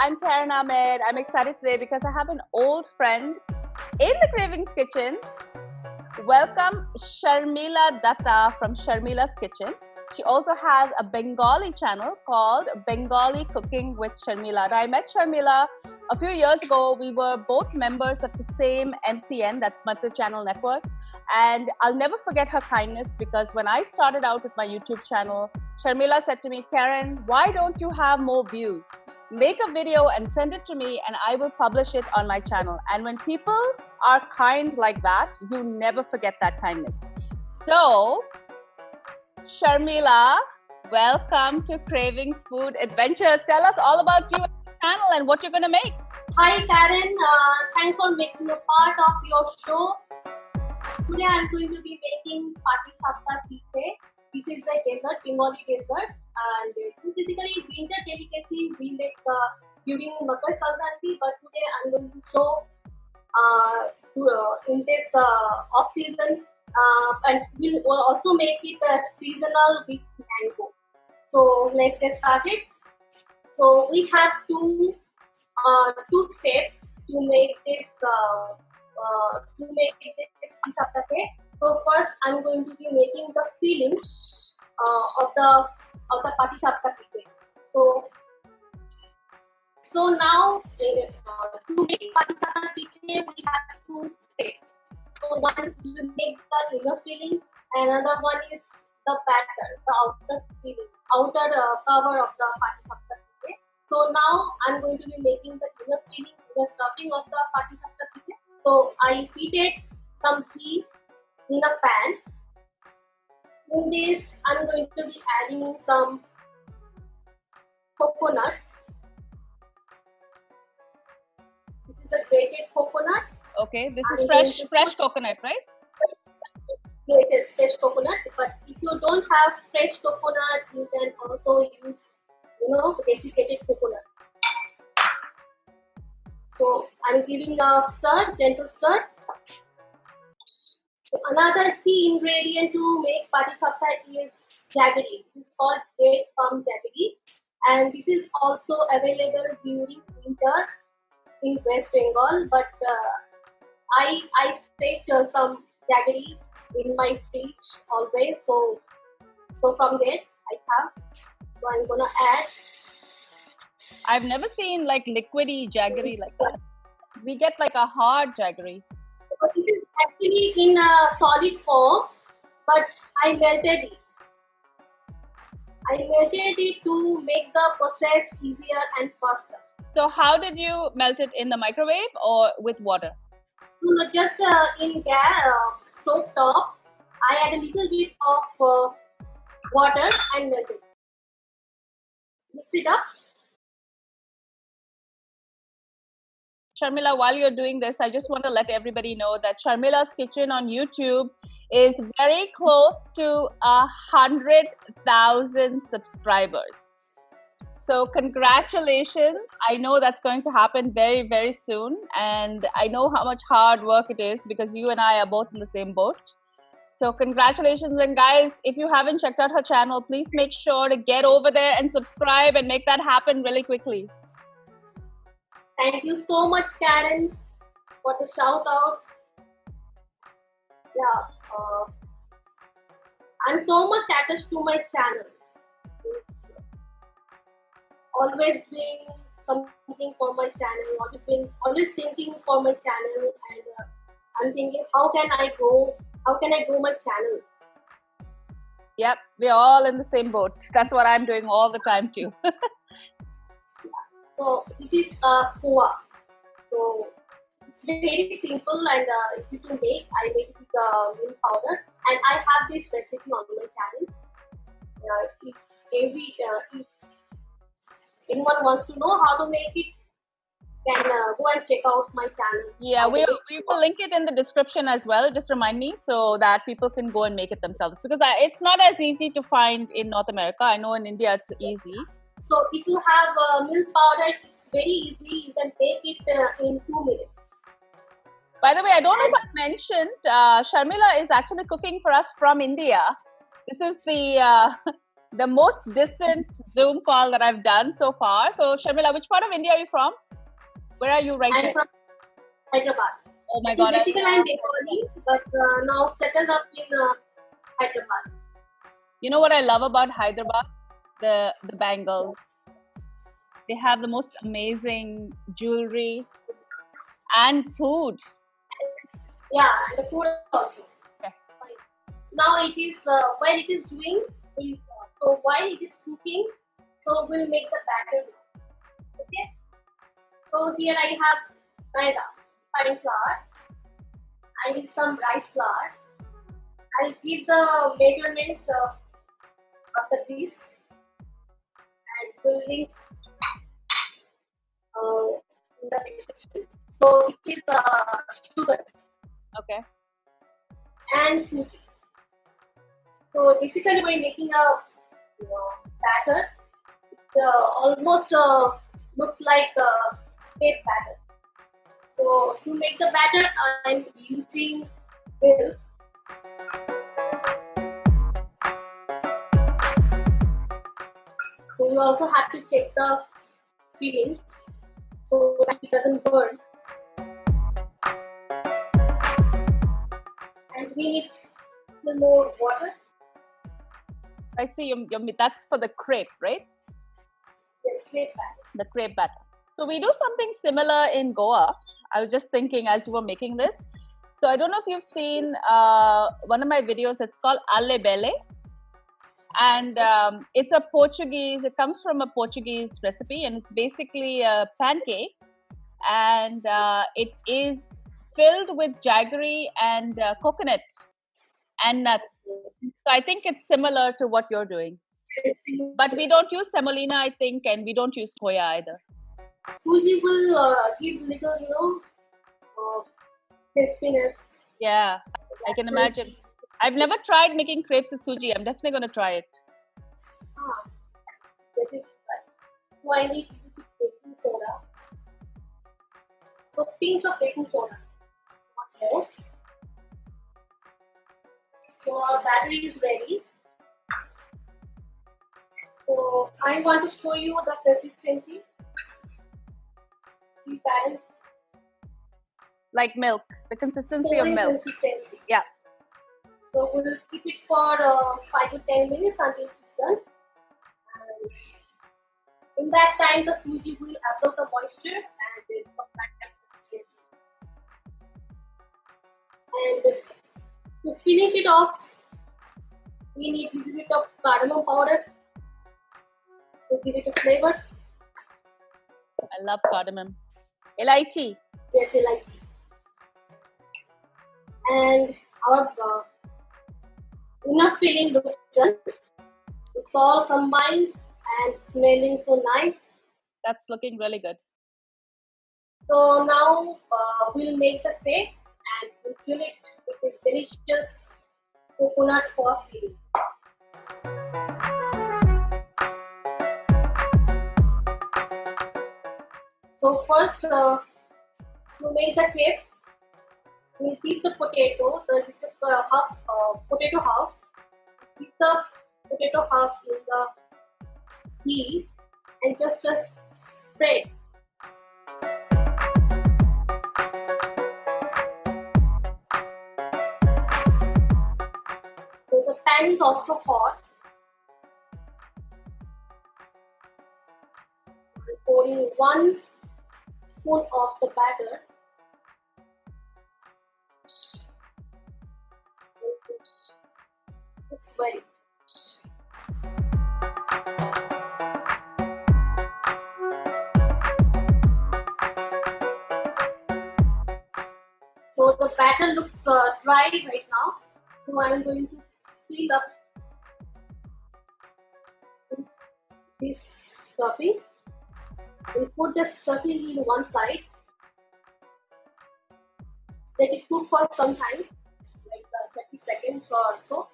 I'm Karen Ahmed. I'm excited today because I have an old friend in the Cravings Kitchen. Welcome Sharmila Dutta from Sharmilazkitchen. She also has a Bengali channel called Bengali Cooking with Sharmila. And I met Sharmila a few years ago. We were both members of the same MCN, that's Multi-Channel Network. And I'll never forget her kindness because when I started out with my YouTube channel, Sharmila said to me, Karen, why don't you have more views? Make a video and send it to me and I will publish it on my channel. And when people are kind like that, you never forget that kindness. So, Sharmila, welcome to Cravings Food Adventures. Tell us all about you and your channel and what you're going to make. Hi Karen, thanks for making a part of your show. Today I'm going to be making Patishapta Pithe. This is the dessert, Bengali dessert, and it's basically winter delicacy we make during Makar Sankranti. But today I'm going to show in this off season, and we'll also make it seasonal with mango. So let's get started. So we have two steps to make this Patishapta Pithe. So first, I'm going to be making the filling of the Patishapta Pithe. So now to make Patishapta Pithe, we have two steps. So one, you make the inner filling, and another one is the batter, the outer filling, outer cover of the Patishapta Pithe. So now I'm going to be making the inner filling, the stuffing of the Patishapta Pithe. So I heated some ghee in a pan. In this, I'm going to be adding some coconut. This is a grated coconut. Okay, this is fresh coconut, right? Yes, fresh coconut. But if you don't have fresh coconut, you can also use, desiccated coconut. So I'm giving a stir, gentle stir. So another key ingredient to make Patishapta is jaggery. This is called red plum jaggery, and this is also available during winter in West Bengal. But I saved some jaggery in my fridge always. So from there I have. So I'm gonna add. I've never seen like liquidy jaggery like that. We get like a hard jaggery. So this is actually in a solid form, but I melted it. I melted it to make the process easier and faster. So how did you melt it, in the microwave or with water? No, just in gas stove top, I add a little bit of water and melt it. Mix it up. Sharmila, while you're doing this, I just want to let everybody know that Sharmilazkitchen on YouTube is very close to 100,000 subscribers. So congratulations. I know that's going to happen very, very soon. And I know how much hard work it is because you and I are both in the same boat. So congratulations. And guys, if you haven't checked out her channel, please make sure to get over there and subscribe and make that happen really quickly. Thank you so much, Karen, for the shout out. Yeah, I'm so much attached to my channel. It's always doing something for my channel, always thinking for my channel, and I'm thinking, how can I grow my channel? Yep, we're all in the same boat. That's what I'm doing all the time too. So this is poha. So it's very simple and easy to make. I make it with milk powder, and I have this recipe on my channel. If anyone wants to know how to make it, can go and check out my channel. Yeah, we will link it in the description as well. Just remind me so that people can go and make it themselves because it's not as easy to find in North America. I know in India it's easy. So if you have milk powder, it's very easy. You can bake it in 2 minutes. By the way, I don't know if I mentioned, Sharmila is actually cooking for us from India. This is the the most distant Zoom call that I've done so far. So, Sharmila, which part of India are you from? Where are you right now? I'm from Hyderabad. Oh my God. Basically, I'm Bengali, but now settled up in Hyderabad. You know what I love about Hyderabad? The bangles. They have the most amazing jewelry and food. Yeah, and the food also. Okay. Now it is while it is doing, so while it is cooking, so we'll make the batter now. Okay. So here I have maida, refined flour. I need some rice flour. I'll give the measurement of the grease and we'll link in the description. So this is sugar Okay. and suji. So basically we're making a batter. It almost looks like a cake batter. So to make the batter, I'm using milk. So we also have to check the filling so that it doesn't burn. And we need a little more water. I see that's for the crepe, right? Yes, crepe batter. The crepe batter. So we do something similar in Goa. I was just thinking as you were making this. So I don't know if you've seen one of my videos. It's called Alle Bele. And it's a Portuguese, it comes from a Portuguese recipe, and it's basically a pancake. And it is filled with jaggery and coconut and nuts. So I think it's similar to what you're doing. But we don't use semolina, I think, and we don't use koya either. Suji will give little, crispiness. Yeah, I can imagine. I've never tried making crepes with suji. I'm definitely going to try it. This is right. So I need to use baking soda. So pinch of baking soda. Not more. So our battery is ready. So I want to show you the consistency. See that? Like milk, the consistency of milk. Consistency. Yeah. So we'll keep it for 5 to 10 minutes until it's done. And in that time, the suji will absorb the moisture and then come back to consistency. And to finish it off, we need a little bit of cardamom powder to give it a flavor. I love cardamom. Elaichi. Yes, elaichi. And our inner filling looks done. It's all combined and smelling so nice. That's looking really good. So now we'll make the crepe and we'll fill it with this delicious coconut for filling. So first, to make the crepe, we'll keep the potato. This is half potato half. Keep the potato half in the ghee and just spread. So the pan is also hot. I'm pouring 1 spoon of the batter. Just spread it. So the batter looks dry right now. So I am going to fill up this stuffing. We'll put the stuffing in one side. Let it cook for some time, like 30 seconds or so.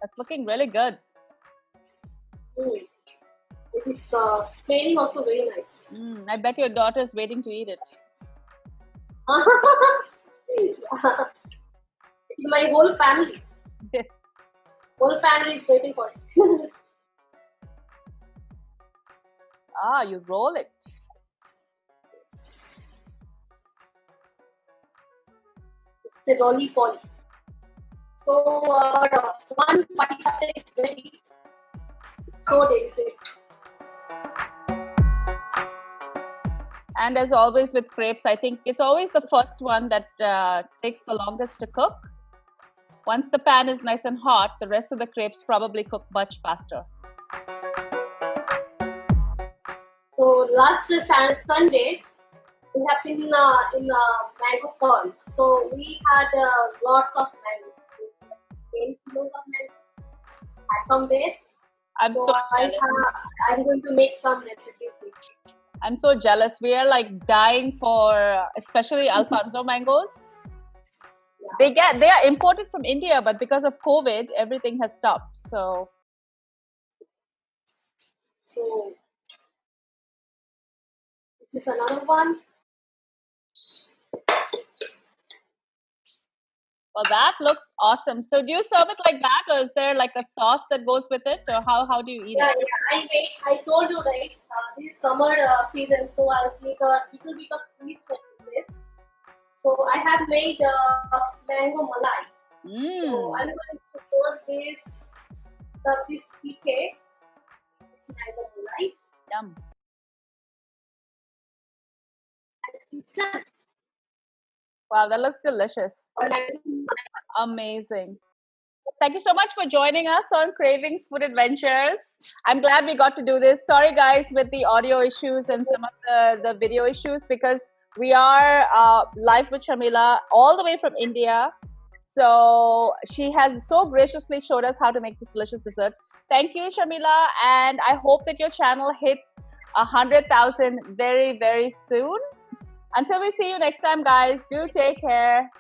That's looking really good. It is smelling also very nice. I bet your daughter's waiting to eat it. It's my whole family. Whole family is waiting for it. Ah, you roll it. It's the roly poly. So one patishapta is ready. So delicate. And as always with crepes, I think it's always the first one that takes the longest to cook. Once the pan is nice and hot, the rest of the crepes probably cook much faster. So last Sunday, we have been in mango farm. So we had lots of mangoes, 10 kilos of mangoes. From there, I'm so jealous. I'm going to make some recipes with you. I'm so jealous. We are like dying for, especially Alfonso mangoes. Yeah. They are imported from India, but because of COVID, everything has stopped. So this is another one. Well, that looks awesome. So do you serve it like that, or is there like a sauce that goes with it, or how do you eat it? Yeah, I told you, right? This is summer season, so I'll keep a little bit of twist with this. So I have made Mango Malai. So I'm going to serve this pithe. This Mango Malai. Yum. And it's done. Wow, that looks delicious. Amazing. Thank you so much for joining us on Cravings Food Adventures. I'm glad we got to do this. Sorry guys with the audio issues and some of the video issues, because we are live with Sharmila all the way from India. So she has so graciously showed us how to make this delicious dessert. Thank you, Sharmila, and I hope that your channel hits 100,000 very, very soon. Until we see you next time, guys, do take care.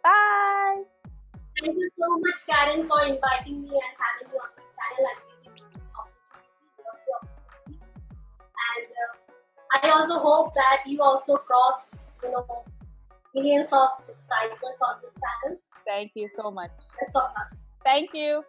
Bye. Thank you so much, Karen, for inviting me and having me on my channel and giving me this opportunity. And I also hope that you also cross, millions of subscribers on the channel. Thank you so much. Best of luck. Thank you.